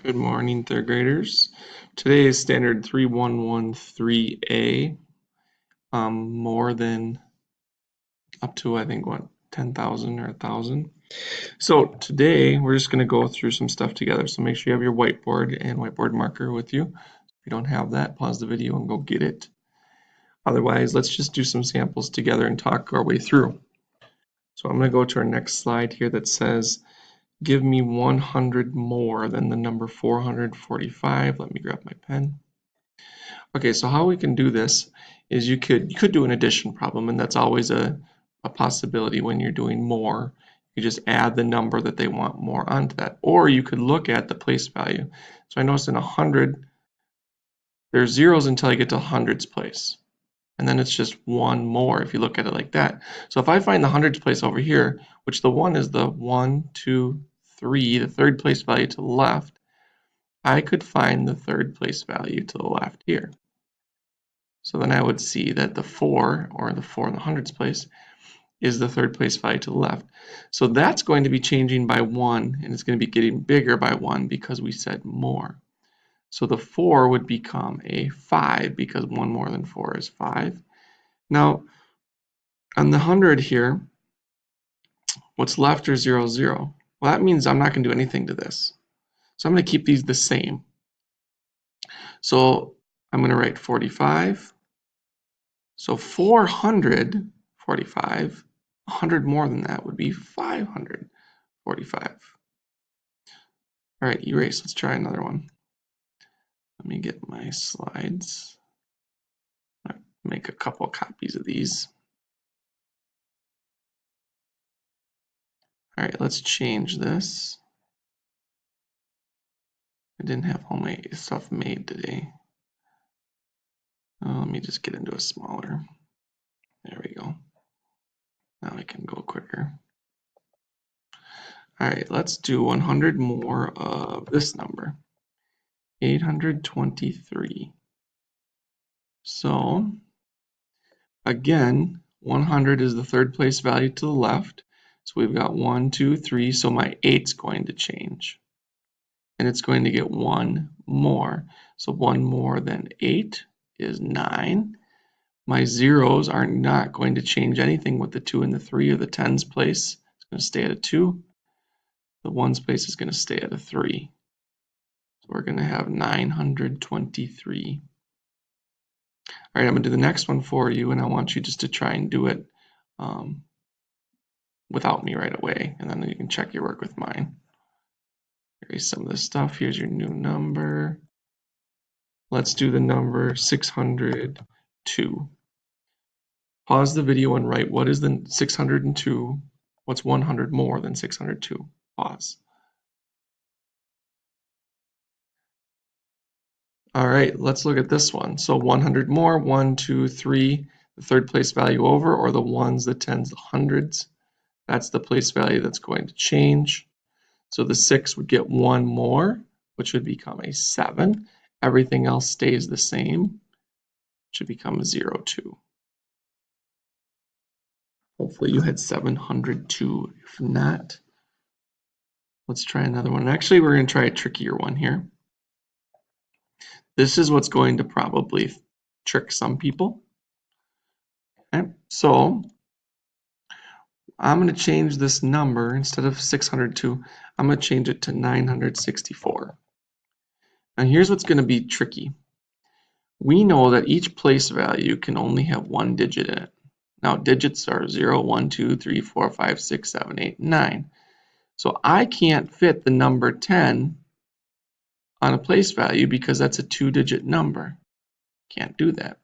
Good morning, third graders. Today is standard 3113A, more than up to, I think, 10,000 or 1,000. So today we're just going to go through some stuff together. So make sure you have your whiteboard and whiteboard marker with you. If you don't have that, pause the video and go get it. Otherwise, let's just do some samples together and talk our way through. So I'm going to go to our next slide here that says, give me 100 more than the number 445. Let me grab my pen. Okay, so how we can do this is you could do an addition problem, and that's always a possibility when you're doing more. You just add the number that they want more onto that. Or you could look at the place value. So I noticed in 100, there's zeros until I get to hundreds place. And then it's just one more if you look at it like that. So if I find the hundreds place over here, which the one is the 1, 2, 3, the third place value to the left, I could find the third place value to the left here. So then I would see that the 4, or the 4 in the hundreds place, is the third place value to the left. So that's going to be changing by 1, and it's going to be getting bigger by 1 because we said more. So the 4 would become a 5 because 1 more than 4 is 5. Now, on the 100 here, what's left are 0, 0. Well, that means I'm not going to do anything to this. So I'm going to keep these the same. So I'm going to write 45. So 445, 100 more than that would be 545. All right, erase. Let's try another one. Let me get my slides. I'll make a couple copies of these. All right, let's change this. I didn't have all my stuff made today. Let me just get into a smaller. There we go. Now I can go quicker. All right, let's do 100 more of this number, 823. So again, 100 is the third place value to the left. So we've got 1, 2, 3. So my 8's going to change. And it's going to get 1 more. So 1 more than 8 is 9. My zeros are not going to change anything with the 2 and the 3 or the 10's place. It's going to stay at a 2. The 1's place is going to stay at a 3. So we're going to have 923. All right, I'm going to do the next one for you, and I want you just to try and do it without me right away, and then you can check your work with mine. Erase some of this stuff. Here's your new number. Let's do the number 602. Pause the video and write, what is the 602? What's 100 more than 602? Pause. All right, let's look at this one. So 100 more, 1, 2, 3, the third place value over, or the ones, the tens, the hundreds. That's the place value that's going to change. So the 6 would get 1 more, which would become a 7. Everything else stays the same, which would become a 0, 2. Hopefully you had 702. If not, let's try another one. Actually, we're going to try a trickier one here. This is what's going to probably trick some people. Okay, so I'm going to change this number. Instead of 602, I'm going to change it to 964. And here's what's going to be tricky. We know that each place value can only have one digit in it. Now digits are 0, 1, 2, 3, 4, 5, 6, 7, 8, 9. So I can't fit the number 10 on a place value because that's a 2-digit number. Can't do that.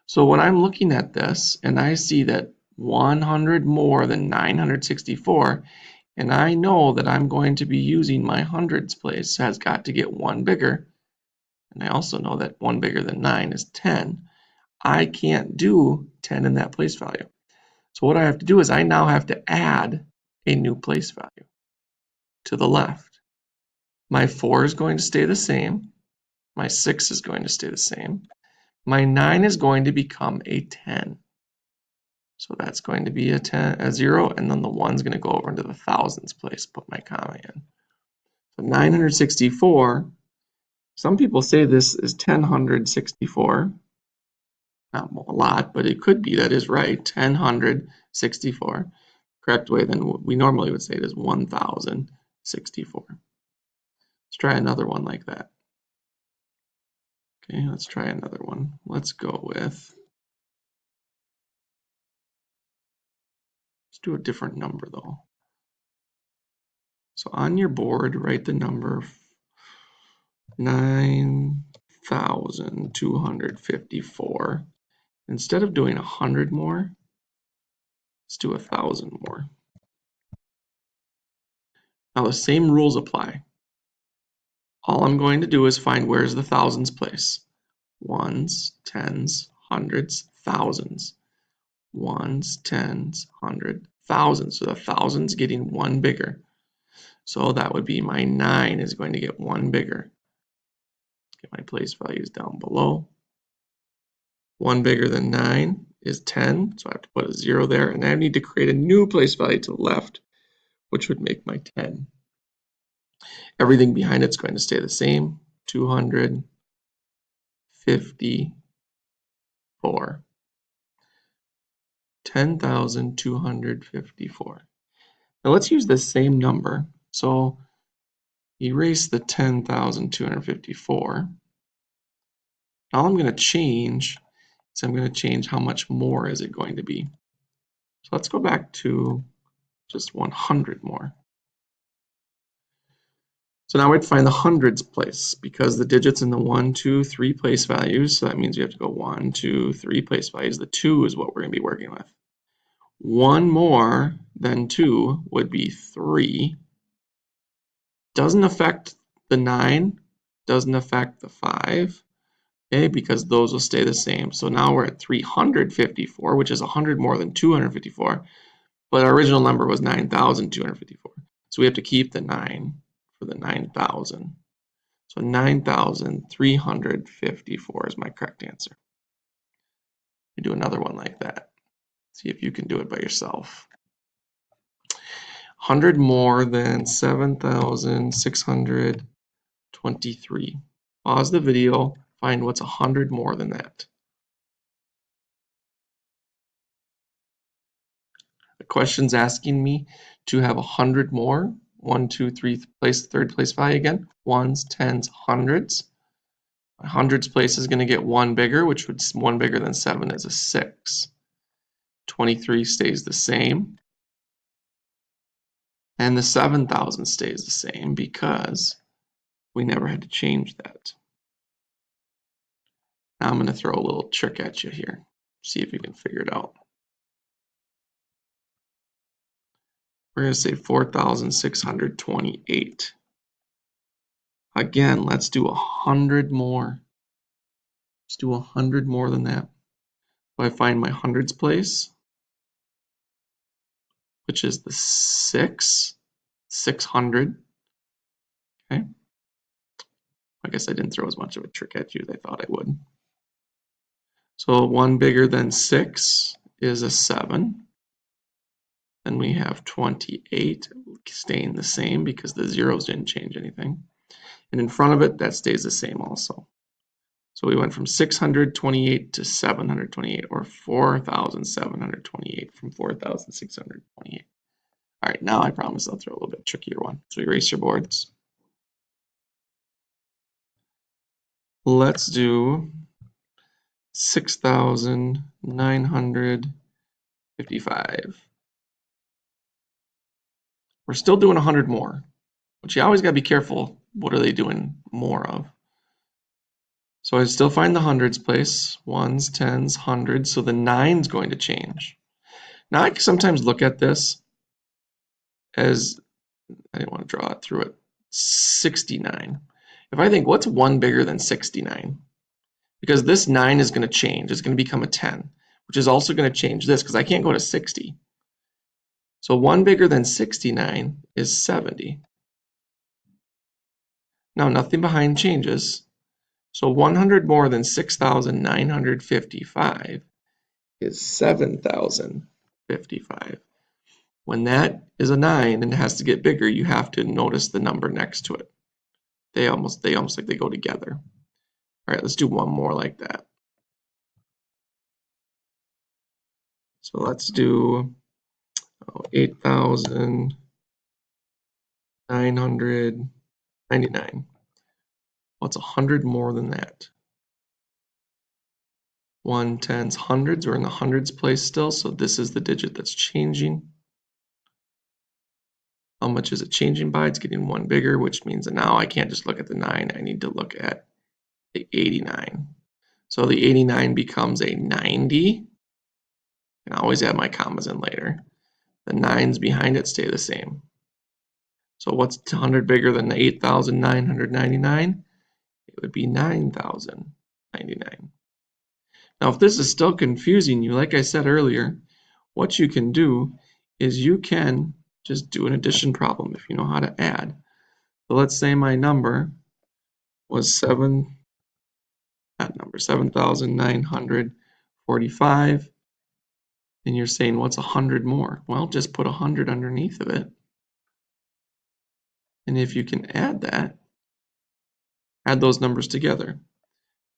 So when I'm looking at this and I see that 100 more than 964, and I know that I'm going to be using my hundreds place has got to get 1 bigger, and I also know that 1 bigger than 9 is 10, I can't do 10 in that place value. So what I have to do is I now have to add a new place value to the left. My 4 is going to stay the same. My 6 is going to stay the same. My 9 is going to become a 10. So that's going to be a 0, and then the 1's going to go over into the thousands place, put my comma in. So 964, some people say this is 1064. Not a lot, but it could be, that is right, 1064. Correct way than we normally would say it is 1064. Let's try another one like that. Okay, let's try another one. Let's go with, let's do a different number though. So on your board, write the number 9,254. Instead of doing 100 more, let's do 1,000 more. Now the same rules apply. All I'm going to do is find where's the thousands place. Ones, tens, hundreds, thousands. Ones, tens, hundred, thousands. So the thousands getting one bigger. So that would be my 9 is going to get one bigger. Let's get my place values down below. One bigger than 9 is 10, so I have to put a 0 there, and I need to create a new place value to the left, which would make my 10. Everything behind it's going to stay the same, 254. 10,254. Now let's use the same number. So erase the 10,254. All I'm going to change is I'm going to change how much more is it going to be. So let's go back to just 100 more. So now we'd find the hundreds place because the digits in the 1, 2, 3 place values. So that means we have to go 1, 2, 3 place values. The 2 is what we're going to be working with. One more than 2 would be 3. Doesn't affect the 9, doesn't affect the 5, okay, because those will stay the same. So now we're at 354, which is 100 more than 254, but our original number was 9,254. So we have to keep the 9 for the 9,000. So 9,354 is my correct answer. We do another one like that. See if you can do it by yourself. 100 more than 7,623. Pause the video, find what's 100 more than that. The question's asking me to have 100 more. 1, 2, 3 place, third place value again. Ones, tens, hundreds. My hundreds place is going to get one bigger, which would one bigger than 7 is a 6. 23 stays the same. And the 7,000 stays the same because we never had to change that. Now I'm going to throw a little trick at you here. See if you can figure it out. We're going to say 4,628. Again, let's do 100 more. Let's do 100 more than that. So I find my hundreds place, which is the 6, 600. Okay. I guess I didn't throw as much of a trick at you as I thought I would. So 1 bigger than 6 is a 7. Then we have 28 staying the same because the zeros didn't change anything. And in front of it, that stays the same also. So we went from 628 to 728, or 4,728 from 4,628. All right, now I promise I'll throw a little bit trickier one. So erase your boards. Let's do 6,955. We're still doing 100 more, but you always got to be careful. What are they doing more of? So I still find the hundreds place, ones, tens, hundreds, so the 9's going to change. Now I can sometimes look at this as, I didn't want to draw it through it, 69. If I think, what's 1 bigger than 69? Because this 9 is going to change, it's going to become a 10, which is also going to change this because I can't go to 60. So 1 bigger than 69 is 70. Now nothing behind changes. So 100 more than 6,955 is 7,055. When that is a 9 and it has to get bigger, you have to notice the number next to it. They almost like they go together. All right, let's do one more like that. So let's do 8,999. What's 100 more than that? 1, tens, hundreds. We're in the hundreds place still, so this is the digit that's changing. How much is it changing by? It's getting 1 bigger, which means that now I can't just look at the 9. I need to look at the 89. So the 89 becomes a 90. And I always add my commas in later. The 9s behind it stay the same. So what's 100 bigger than the 8,999? It would be 9,099. Now, if this is still confusing you, like I said earlier, what you can do is you can just do an addition problem if you know how to add. So let's say my number was 7,945, and you're saying what's 100 more? Well, just put 100 underneath of it. And if you can add that, add those numbers together.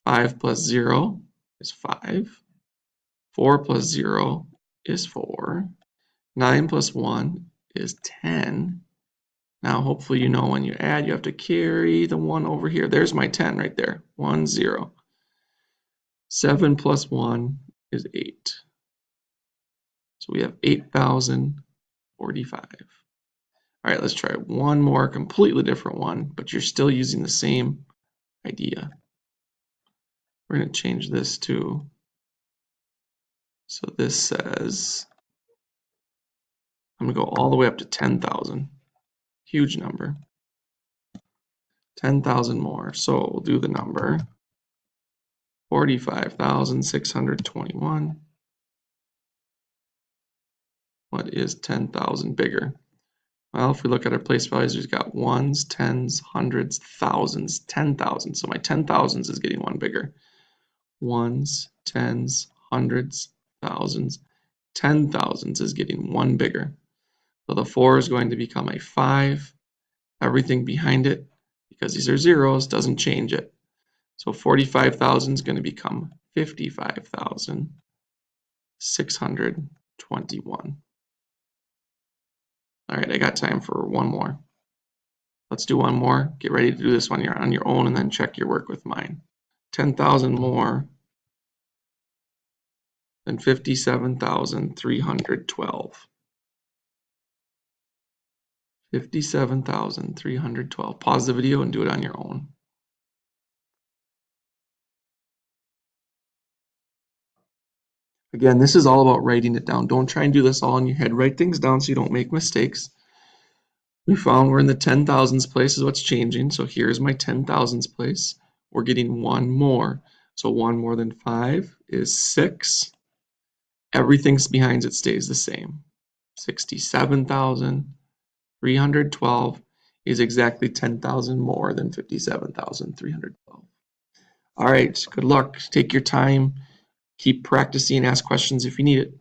5 plus 0 is 5. 4 plus 0 is 4. 9 plus 1 is 10. Now, hopefully you know when you add, you have to carry the 1 over here. There's my 10 right there. 1, 0. 7 plus 1 is 8. So we have 8,045. All right, let's try one more completely different one, but you're still using the same idea. We're going to change this to, so this says, I'm going to go all the way up to 10,000. Huge number. 10,000 more. So we'll do the number 45,621. What is 10,000 bigger? Well, if we look at our place values, we've got ones, tens, hundreds, thousands, 10,000. So my 10,000s is getting 1 bigger. Ones, tens, hundreds, thousands, 10,000s is getting 1 bigger. So the 4 is going to become a 5. Everything behind it, because these are zeros, doesn't change it. So 45,000 is going to become 55,621. All right, I got time for one more. Let's do one more. Get ready to do this one on your own and then check your work with mine. 10,000 more than 57,312. 57,312. Pause the video and do it on your own. Again, this is all about writing it down. Don't try and do this all in your head. Write things down so you don't make mistakes. We found we're in the 10,000s place is what's changing. So here's my 10,000s place. We're getting 1 more. So 1 more than 5 is 6. Everything behind it stays the same. 67,312 is exactly 10,000 more than 57,312. All right, good luck. Take your time. Keep practicing. Ask questions if you need it.